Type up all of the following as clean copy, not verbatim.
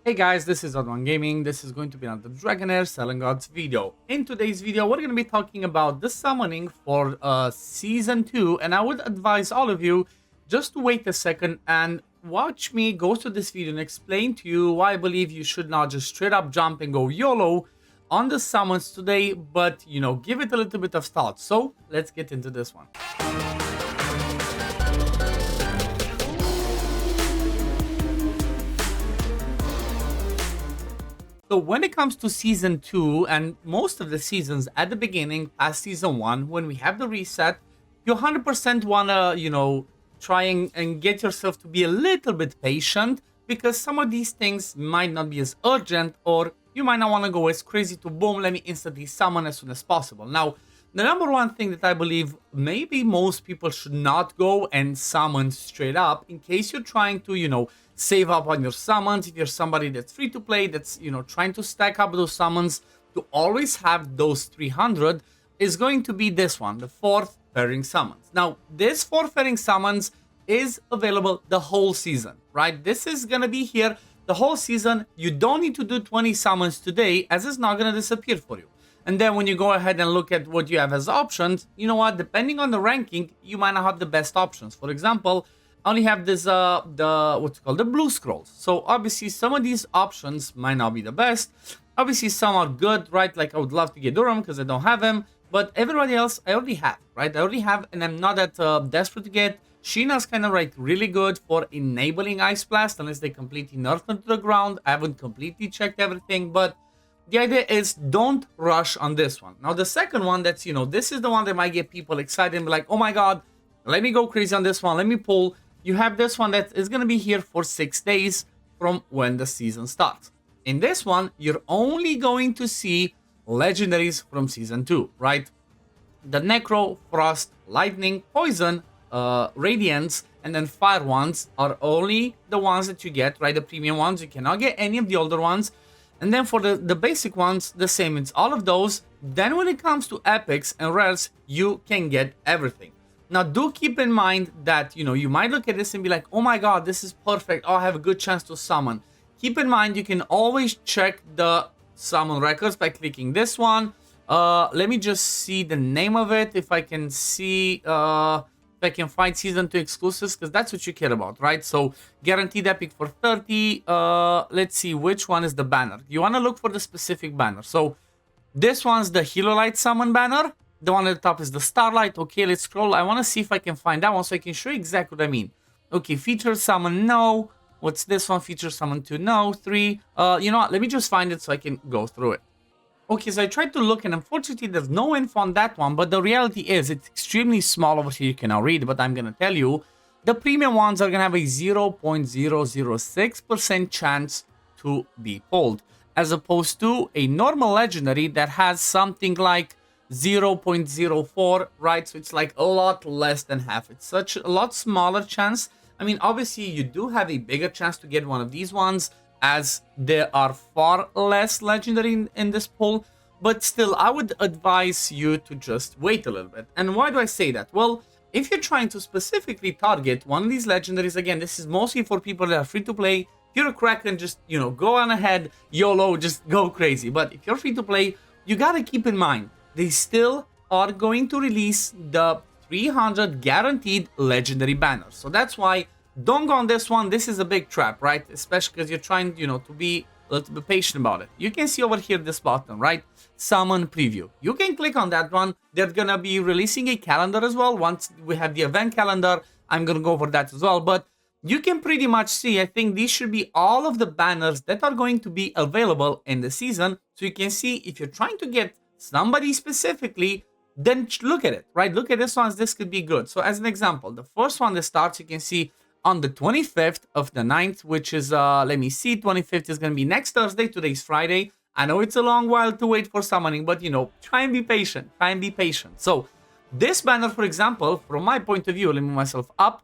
Hey guys, this is OddOneGaming. This is going to be another Dragonheir Selling Gods video. In today's video, we're going to be talking about the summoning for Season 2, and I would advise all of you just to wait a second and watch me go through this video and explain to you why I believe you should not just straight up jump and go YOLO on the summons today, but, you know, give it a little bit of thought. So, let's get into this one. So when it comes to Season 2 and most of the seasons at the beginning, past Season 1, when we have the reset, you 100% want to, try and get yourself to be a little bit patient because some of these things might not be as urgent, or you might not want to go as crazy to boom, let me instantly summon as soon as possible. Now, the number one thing that I believe maybe most people should not go and summon straight up in case you're trying to, save up on your summons. If you're somebody that's free to play, that's, trying to stack up those summons to always have those 300, is going to be this one, the Forthfaring summons. Now, this Forthfaring summons is available the whole season, right? This is going to be here the whole season. You don't need to do 20 summons today, as it's not going to disappear for you. And then when you go ahead and look at what you have as options, you know what, depending on the ranking, you might not have the best options. For example, I only have this, the blue scrolls. So obviously some of these options might not be the best. Obviously some are good, right? Like I would love to get Durham because I don't have him. But everybody else I already have, right? I already have, and I'm not that desperate to get. Sheena's kind of like really good for enabling Ice Blast unless they completely nerf them to the ground. I haven't completely checked everything, but the idea is don't rush on this one. Now the second one, that's, this is the one that might get people excited and be like, oh my god, let me go crazy on this one, let me pull. You have this one that is going to be here for 6 days from when the season starts. In this one, you're only going to see legendaries from Season 2, right? The Necro, Frost, Lightning, Poison, Radiance, and then Fire ones are only the ones that you get, right? The premium ones. You cannot get any of the older ones. And then for the basic ones, the same. It's all of those. Then when it comes to epics and rares, you can get everything. Now, do keep in mind that, you might look at this and be like, oh my god, this is perfect. Oh, I have a good chance to summon. Keep in mind, you can always check the summon records by clicking this one. Let me just see the name of it. If I can see, if I can find Season 2 exclusives, because that's what you care about, right? So, guaranteed epic for 30. Let's see, which one is the banner? You want to look for the specific banner. So, this one's the Light summon banner. The one at the top is the Starlight. Okay, let's scroll. I want to see if I can find that one so I can show you exactly what I mean. Okay, feature summon, no. What's this one? Feature summon 2, no. 3. You know what? Let me just find it so I can go through it. Okay, so I tried to look, and unfortunately there's no info on that one, but the reality is it's extremely small over here. You cannot read, but I'm going to tell you. The premium ones are going to have a 0.006% chance to be pulled, as opposed to a normal legendary that has something like 0.04, right? So it's like a lot less than half. It's such a lot smaller chance. I mean, obviously you do have a bigger chance to get one of these ones, as there are far less legendary in this pool, but still I would advise you to just wait a little bit. And why do I say that? Well, if you're trying to specifically target one of these legendaries, again, this is mostly for people that are free to play. If you're a cracker, just, go on ahead, YOLO, just go crazy. But if you're free to play, you gotta keep in mind, they still are going to release the 300 guaranteed legendary banners. So that's why don't go on this one. This is a big trap, right? Especially because you're trying, to be a little bit patient about it. You can see over here this button, right? Summon preview. You can click on that one. They're going to be releasing a calendar as well. Once we have the event calendar, I'm going to go over that as well. But you can pretty much see, I think these should be all of the banners that are going to be available in the season. So you can see if you're trying to get somebody specifically, then look at it, right? Look at this one. This could be good. So as an example, the first one that starts, you can see on the 25th of the 9th, which is, let me see, 25th is going to be next Thursday. Today's Friday. I know it's a long while to wait for summoning, but, try and be patient. Try and be patient. So this banner, for example, from my point of view, let me move myself up.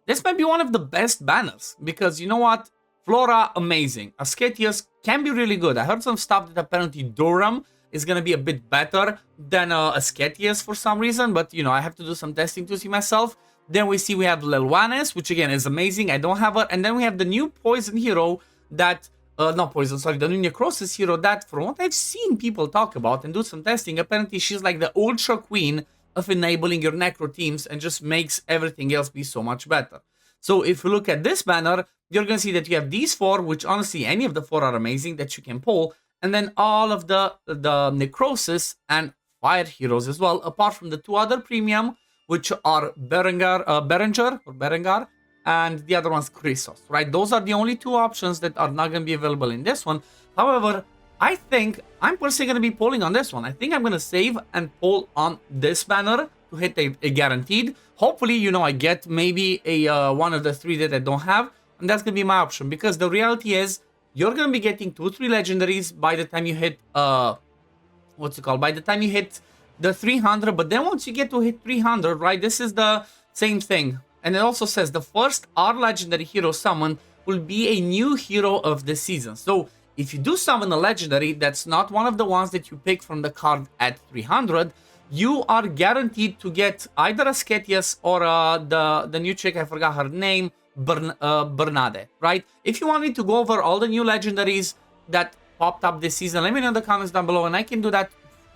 This might be one of the best banners because, you know what? Flora, amazing. Ascetius can be really good. I heard some stuff that apparently Durham is going to be a bit better than Ascetius for some reason, but, I have to do some testing to see myself. Then we see we have Lilwanis, which again is amazing. I don't have her. And then we have the new poison hero, that not poison, sorry, the new necrosis hero that, from what I've seen people talk about and do some testing, apparently she's like the ultra queen of enabling your necro teams and just makes everything else be so much better. So if you look at this banner, you're gonna see that you have these four, which honestly any of the four are amazing that you can pull, and then all of the necrosis and fire heroes as well, apart from the two other premium, which are Berengar, and the other one's Chrysos, right? Those are the only two options that are not going to be available in this one. However, I think I'm personally going to be pulling on this one. I think I'm going to save and pull on this banner to hit a guaranteed. Hopefully, you know, I get maybe a one of the three that I don't have, and that's going to be my option, because the reality is you're going to be getting 2-3 legendaries by the time you hit, what's it called? By the time you hit the 300, but then once you get to hit 300, right, this is the same thing. And it also says the first R legendary hero summon will be a new hero of the season. So if you do summon a legendary that's not one of the ones that you pick from the card at 300, you are guaranteed to get either a Sketias or the new chick, I forgot her name, Bernade, right? If you want me to go over all the new legendaries that popped up this season, let me know in the comments down below, and I can do that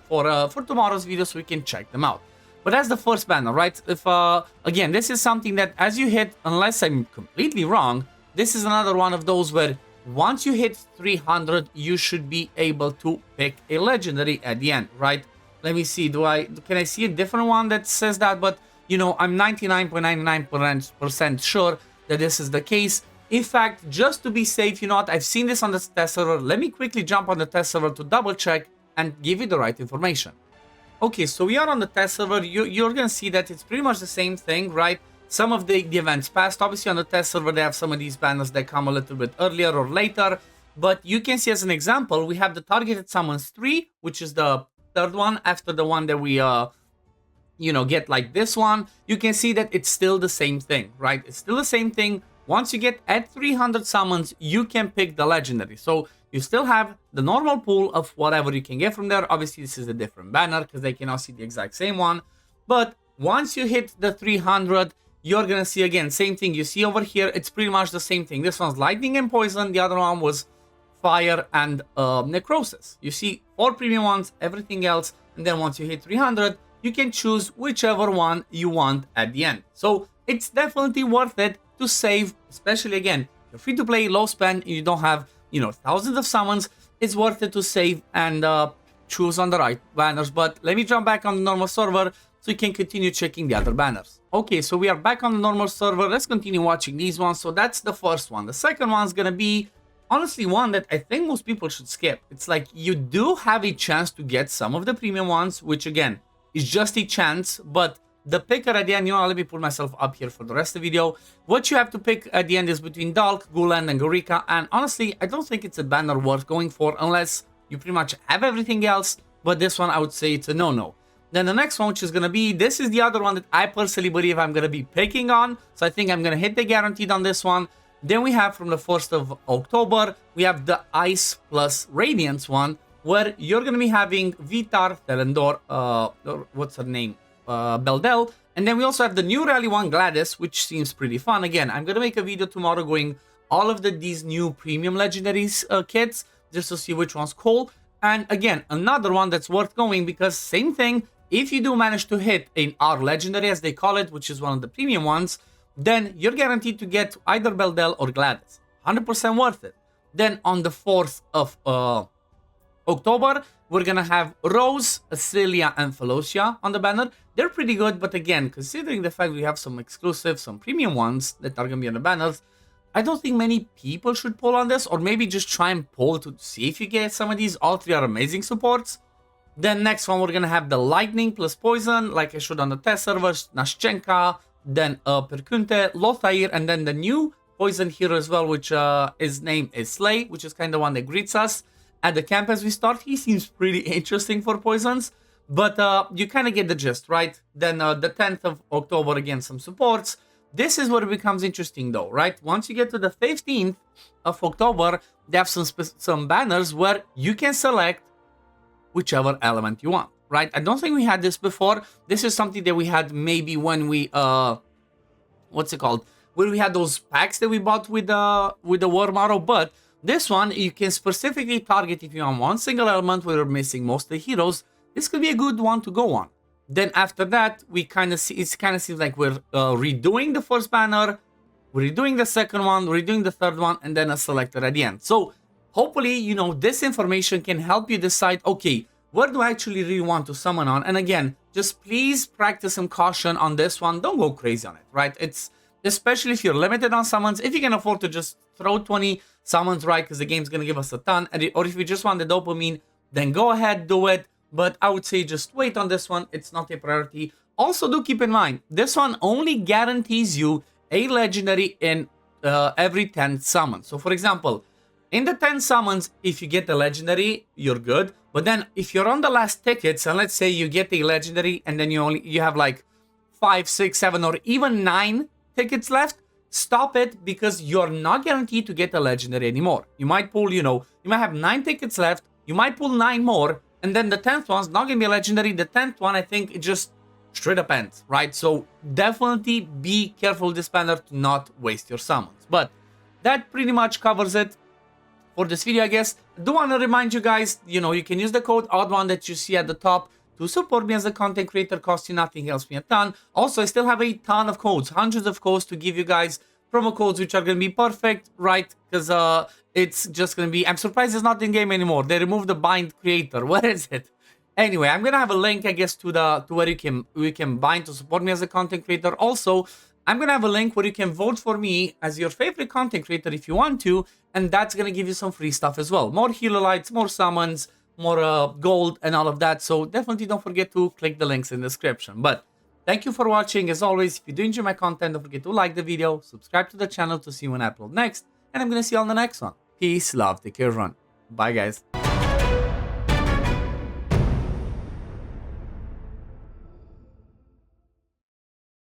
for tomorrow's video so we can check them out. But that's the first banner, right? If again, this is something that as you hit, unless I'm completely wrong, this is another one of those where once you hit 300, you should be able to pick a legendary at the end, right? Let me see, can I see a different one that says that? But, you know, I'm 99.99% sure that this is the case. In fact, just to be safe, you know what, I've seen this on the test server. Let me quickly jump on the test server to double check and give you the right information. Okay, so we are on the test server. You're gonna see that it's pretty much the same thing, right? Some of the events passed. Obviously, on the test server, they have some of these banners that come a little bit earlier or later. But you can see, as an example, we have the targeted summons 3, which is the third one after the one that we, you know, get like this one. You can see that it's still the same thing, right? It's still the same thing. Once you get at 300 summons, you can pick the legendary. So you still have the normal pool of whatever you can get from there. Obviously, this is a different banner because they cannot see the exact same one. But once you hit the 300, you're going to see, again, same thing. You see over here, it's pretty much the same thing. This one's lightning and poison. The other one was fire and necrosis. You see 4 premium ones, everything else. And then once you hit 300, you can choose whichever one you want at the end. So it's definitely worth it to save, especially, again, you're free to play, low spend, and you don't have, you know, thousands of summons. It's worth it to save and choose on the right banners. But let me jump back on the normal server so you can continue checking the other banners. Okay, so we are back on the normal server. Let's continue watching these ones. So that's the first one. The second one's gonna be, honestly, one that I think most people should skip. It's like you do have a chance to get some of the premium ones, which again is just a chance, but the picker at the end, you know, let me put myself up here for the rest of the video. What you have to pick at the end is between Dalk, Gulen, and Gorika. And honestly, I don't think it's a banner worth going for unless you pretty much have everything else. But this one, I would say it's a no-no. Then the next one, which is going to be, this is the other one that I personally believe I'm going to be picking on. So I think I'm going to hit the guaranteed on this one. Then we have from the 1st of October, we have the Ice plus Radiance one, where you're going to be having Vitar, Telendor, what's her name? Beldel, and then we also have the new rally one, Gladys, which seems pretty fun. Again, I'm gonna make a video tomorrow going all of these new premium legendaries kits just to see which one's cool. And again, another one that's worth going because same thing, if you do manage to hit an R legendary as they call it, which is one of the premium ones, then you're guaranteed to get either Beldel or Gladys. 100% worth it. Then on the 4th of October, we're gonna have Rose, Celia, and Felocia on the banner. They're pretty good, but again, considering the fact we have some exclusive, some premium ones that are gonna be on the banners, I don't think many people should pull on this, or maybe just try and pull to see if you get some of these. All 3 are amazing supports. Then next one, we're gonna have the Lightning plus Poison, like I showed on the test servers, Nashchenka, then Perkunte, Lothair, and then the new Poison hero as well, which his name is Slay, which is kind of one that greets us at the camp as we start. He seems pretty interesting for poisons, but you kind of get the gist, right? Then the 10th of October, again, some supports. This is where it becomes interesting though, right? Once you get to the 15th of October, they have some banners where you can select whichever element you want, right? I don't think we had this before. This is something that we had maybe when we, what's it called? When we had those packs that we bought with the War Marrow, but This one, you can specifically target if you want one single element where you're missing most of the heroes. This could be a good one to go on. Then after that, we kind of see, it kind of seems like we're redoing the first banner, we're redoing the second one, we're redoing the third one, and then a selector at the end. So hopefully, you know, this information can help you decide, okay, where do I actually really want to summon on? And again, just please practice some caution on this one. Don't go crazy on it, right? It's especially if you're limited on summons. If you can afford to just throw 20 summons, right, because the game's going to give us a ton, or if you just want the dopamine, then go ahead, do it. But I would say just wait on this one. It's not a priority. Also, do keep in mind, this one only guarantees you a legendary in every 10 summons. So for example, in the 10 summons, if you get the legendary, you're good. But then if you're on the last tickets, and let's say you get a legendary and then you have like 5, 6, 7, or even 9 tickets left, stop it, because you're not guaranteed to get a legendary anymore. You might pull, you know, you might have 9 tickets left, you might pull 9 more, and then the 10th one's not gonna be a legendary. The 10th one, I think, it just straight up ends, right? So definitely be careful this banner to not waste your summons. But that pretty much covers it for this video, I guess. I do want to remind you guys, you know, you can use the code OddOne that you see at the top to support me as a content creator. Costs you nothing, helps me a ton. Also, I still have a ton of codes, hundreds of codes to give you guys, promo codes which are going to be perfect, right? Because it's just going to be, I'm surprised it's not in game anymore. They removed the bind creator. Where is it? Anyway, I'm going to have a link, I guess, to where you can bind to support me as a content creator. Also, I'm going to have a link where you can vote for me as your favorite content creator if you want to, and that's going to give you some free stuff as well. More hero lights, more summons, more gold, and all of that. So definitely don't forget to click the links in the description. But thank you for watching. As always, if you do enjoy my content, don't forget to like the video, subscribe to the channel to see when I upload next, and I'm going to see you on the next one. Peace, love, take care, everyone. Bye, guys.